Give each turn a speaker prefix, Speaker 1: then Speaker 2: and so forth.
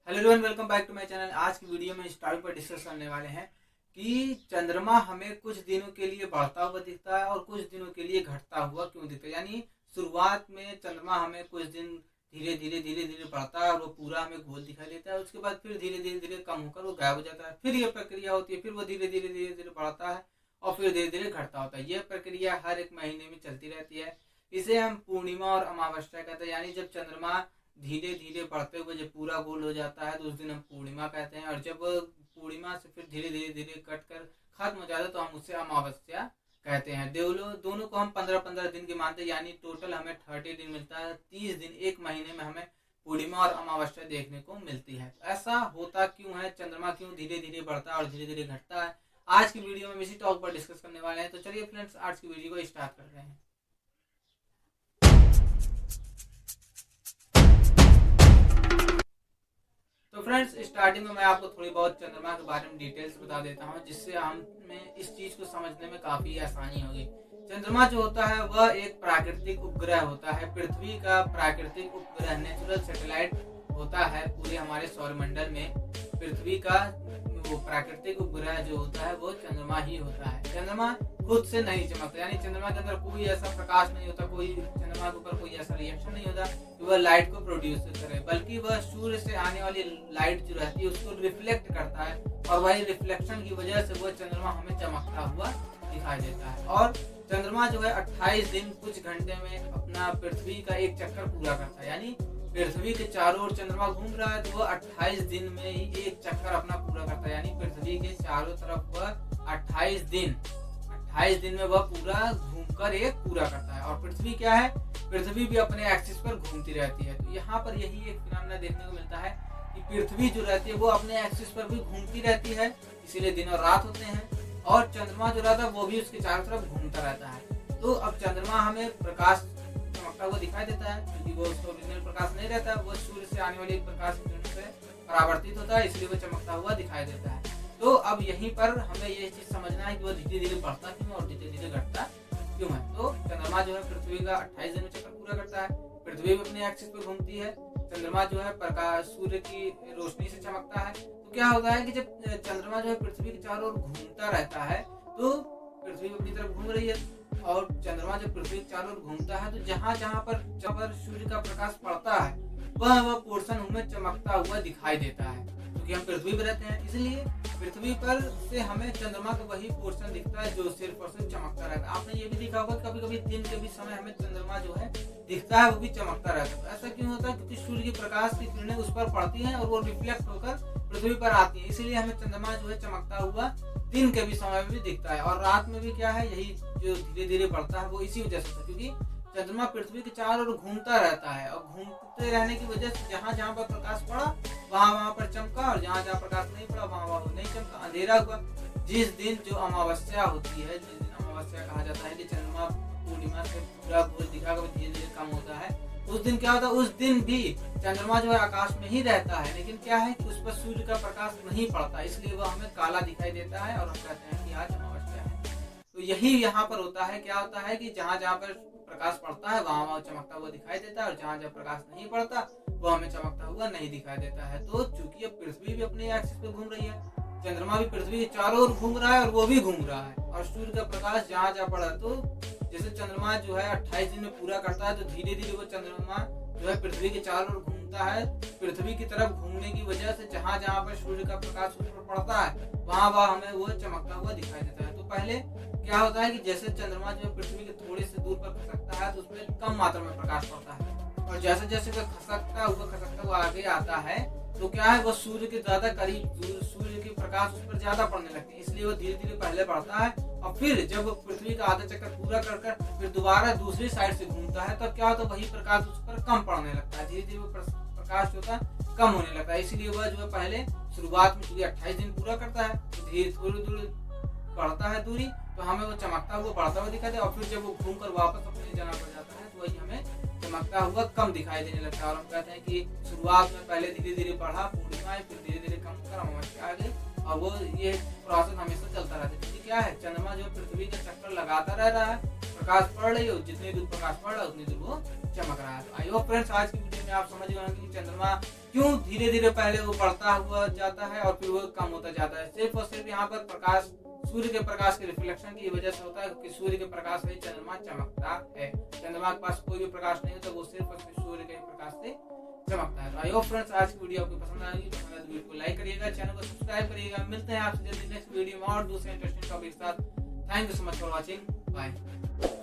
Speaker 1: Hello everyone, welcome back to my channel. आज की video में इस टॉपिक पर डिस्कस करने वाले हैं कि चंद्रमा हमें कुछ दिनों के लिए बढ़ता हुआ दिखता है और कुछ दिनों के लिए घटता हुआ क्यों दिखता है। यानी शुरुआत में चंद्रमा हमें कुछ दिन धीरे धीरे बढ़ता है और वो पूरा हमें गोल दिखाई देता है। उसके बाद फिर धीरे धीरे कम होकर वो गायब हो जाता है। फिर ये प्रक्रिया होती है, फिर वो धीरे धीरे बढ़ता है और फिर धीरे धीरे घटता होता है। यह प्रक्रिया हर एक महीने में चलती रहती है। इसे हम पूर्णिमा और अमावस्या कहते हैं। यानी जब चंद्रमा धीरे धीरे बढ़ते हुए जब पूरा गोल हो जाता है तो उस दिन हम पूर्णिमा कहते हैं, और जब पूर्णिमा से फिर धीरे धीरे कट कर खत्म हो जाता है तो हम उसे अमावस्या कहते हैं। दोनों को हम 15-15 दिन के मानते हैं। यानी टोटल हमें 30 दिन मिलता है। 30 दिन एक महीने में हमें पूर्णिमा और अमावस्या देखने को मिलती है। तो ऐसा होता क्यों है, चंद्रमा क्यों धीरे धीरे बढ़ता है और धीरे धीरे घटता है, आज की वीडियो में इसी टॉपिक पर डिस्कस करने वाले हैं। तो चलिए फ्रेंड्स, आज की वीडियो को स्टार्ट कर रहे हैं। तो फ्रेंड्स, स्टार्टिंग में मैं आपको थोड़ी बहुत चंद्रमा के बारे में डिटेल्स बता देता हूं, जिससे हमें इस चीज को समझने में काफी आसानी होगी। चंद्रमा जो होता है वह एक प्राकृतिक उपग्रह होता है। पृथ्वी का प्राकृतिक उपग्रह, नेचुरल सैटेलाइट होता है पूरे हमारे सौरमंडल में। पृथ्वी का वो प्राकृतिक उपग्रह जो होता है वो चंद्रमा ही होता है। चंद्रमा खुद से नहीं चमकता, यानी चंद्रमा के अंदर कोई ऐसा प्रकाश नहीं होता, कोई चंद्रमा के ऊपर कोई ऐसा रिएक्शन नहीं होता कि वह लाइट को प्रोड्यूस करे, बल्कि वह सूर्य से आने वाली लाइट जो रहती है उसको रिफ्लेक्ट करता है और वही रिफ्लेक्शन की वजह से वह चंद्रमा हमें चमकता हुआ दिखाई देता है। और चंद्रमा जो है 28 दिन कुछ घंटे में अपना पृथ्वी का एक चक्कर पूरा करता है। यानी पृथ्वी के चारों ओर चंद्रमा घूम रहा है तो वह 28 दिन में ही एक चक्कर अपना पूरा करता है। यानी पृथ्वी के चारों तरफ वह 28 दिन में वह पूरा घूमकर एक पूरा करता है। और पृथ्वी क्या है, पृथ्वी भी अपने एक्सिस पर घूमती रहती है। तो यहाँ पर यही एक फिनोमेना देखने को मिलता है कि पृथ्वी जो रहती है वो अपने एक्सिस पर भी घूमती रहती है, इसीलिए दिन और रात होते हैं। और चंद्रमा जो रहता है वो भी उसके चारों तरफ घूमता रहता है। तो अब चंद्रमा हमें प्रकाश चमकता हुआ दिखाई देता है क्योंकि वो उसका ओरिजिनल प्रकाश नहीं रहता, वो सूर्य से आने वाली प्रकाश किरण से परावर्तित होता है, इसलिए वो चमकता हुआ दिखाई देता है। तो अब यहीं पर हमें ये चीज समझना है कि वो धीरे धीरे बढ़ता क्यों और धीरे धीरे घटता क्यों है। तो चंद्रमा जो है पृथ्वी का 28 दिन में चक्कर पूरा करता है। पृथ्वी भी अपने एक्सिस पर घूमती है। चंद्रमा जो है प्रकाश सूर्य की रोशनी से चमकता है। तो क्या होता है कि जब चंद्रमा जो है पृथ्वी के चारों ओर घूमता रहता है तो पृथ्वी अपनी तरफ घूम रही है और चंद्रमा जब पृथ्वी के चारों ओर घूमता है तो जहाँ पर सूर्य का प्रकाश पड़ता है वह पोर्शन हमें चमकता हुआ दिखाई देता है, क्योंकि हम पृथ्वी पर रहते हैं। इसलिए पृथ्वी पर से हमें चंद्रमा का वही पोर्शन दिखता है जो सिर्फ और सिर्फ चमकता रहता है। आपने ये भी देखा होगा कभी कभी दिन के भी समय हमें चंद्रमा जो है दिखता है, वो भी चमकता रहता है। तो ऐसा क्यों होता है, क्योंकि सूर्य की प्रकाश की किरणें उस पर पड़ती हैं और वो रिफ्लेक्ट होकर पृथ्वी पर आती है, इसीलिए हमें चंद्रमा जो है चमकता हुआ दिन के भी समय में भी दिखता है। और रात में भी क्या है, यही जो धीरे धीरे बढ़ता है वो इसी वजह से, क्योंकि चंद्रमा पृथ्वी के चारों ओर घूमता रहता है और घूमते रहने की वजह से जहाँ पर प्रकाश पड़ा वहाँ पर चमका, और जहाँ प्रकाश नहीं पड़ा वहाँ नहीं चमका, अंधेरा हुआ। जिस दिन जो अमावस्या होती है, जिस दिन अमावस्या कहा जाता है कि चंद्रमा पूर्णिमा से पूरा गोल दिखाकर धीरे धीरे कम होता है, उस दिन क्या होता है, उस दिन भी चंद्रमा जो है आकाश में ही रहता है, लेकिन क्या है कि उस पर सूर्य का प्रकाश नहीं पड़ता, इसलिए वह हमें काला दिखाई देता है और हम कहते हैं कि आज अमावस्या है। तो यही यहाँ पर होता है, क्या होता है कि जहाँ पर प्रकाश पड़ता है वहाँ चमकता हुआ दिखाई देता है और जहाँ प्रकाश नहीं पड़ता वो हमें चमकता हुआ नहीं दिखाई देता है। तो चूंकि अब पृथ्वी भी अपने एक्सिस पे घूम रही है, चंद्रमा भी पृथ्वी के चारों ओर घूम रहा है और वो भी घूम रहा है, और सूर्य का प्रकाश जहाँ पड़ा, तो जैसे चंद्रमा जो है 28 दिन में पूरा करता है तो धीरे धीरे वो चंद्रमा जो है पृथ्वी के चारों ओर घूमता है। पृथ्वी की तरफ घूमने की वजह से जहाँ पर सूर्य का प्रकाश उस पर पड़ता है वहाँ हमें वो चमकता हुआ दिखाई देता है। तो पहले क्या होता है कि जैसे चंद्रमा जो है पृथ्वी के थोड़े से दूर पर खसकता है तो उसमें कम मात्रा में प्रकाश पड़ता है, और जैसे जैसे वह खसकता हुआ आगे आता है तो क्या है, वो सूर्य के ज्यादा करीब, सूर्य की प्रकाश उस पर ज्यादा पड़ने लगती है, इसलिए वो धीरे धीरे पहले बढ़ता है और फिर जब पृथ्वी का आधा चक्कर पूरा कर फिर दोबारा दूसरी साइड से घूमता है तब क्या होता है, वही प्रकाश उस पर कम पड़ने लगता है, धीरे धीरे वो प्रकाश जो होता है कम होने लगता है। इसलिए वह जो है पहले शुरुआत में चूंकि 28 दिन पूरा करता है तो धीरे थोड़ी बढ़ता है दूरी, तो हमें वो चमकता हुआ बढ़ता हुआ दिखाई दे, और फिर जब वो घूम कर वापस अपनी जगह पर जाता है तो वही हमें चमकता हुआ कम दिखाई देने लगता है। और हम कहते हैं कि शुरुआत में पहले धीरे धीरे बढ़ा पूर्णिमा, फिर धीरे धीरे कम होकर अमावस्या आ गई, और वो ये प्रोसेस हमेशा चलता रहता है। क्योंकि क्या है, चंद्रमा जो पृथ्वी का चक्कर लगाता रह रहा है, प्रकाश पड़ रही हो, जितनी दूर प्रकाश पड़ रहा है उतनी दूर वो चमक रहा है। तो आई होप फ्रेंड्स आज की वीडियो में आप समझ गए होंगे कि चंद्रमा क्यों धीरे धीरे पहले वो बढ़ता हुआ जाता है और फिर वो कम होता जाता है? सिर्फ और सिर्फ यहाँ पर प्रकाश, सूर्य के प्रकाश के रिफ्लेक्शन की वजह से होता है, क्योंकि सूर्य के प्रकाश से चंद्रमा चमकता है। चंद्रमा के पास कोई भी प्रकाश नहीं होता, वो सिर्फ और सिर्फ सूर्य के प्रकाश से चमकता है। तो आई होप फ्रेंड्स आज की वीडियो आपको पसंद आएगी। पसंद आए तो वीडियो को लाइक करिएगा, चैनल को सब्सक्राइब करिएगा। मिलते हैं आपसे जल्दी नेक्स्ट वीडियो में और दूसरे इंटरेस्टिंग टॉपिक के साथ। Thank you so much for watching, bye.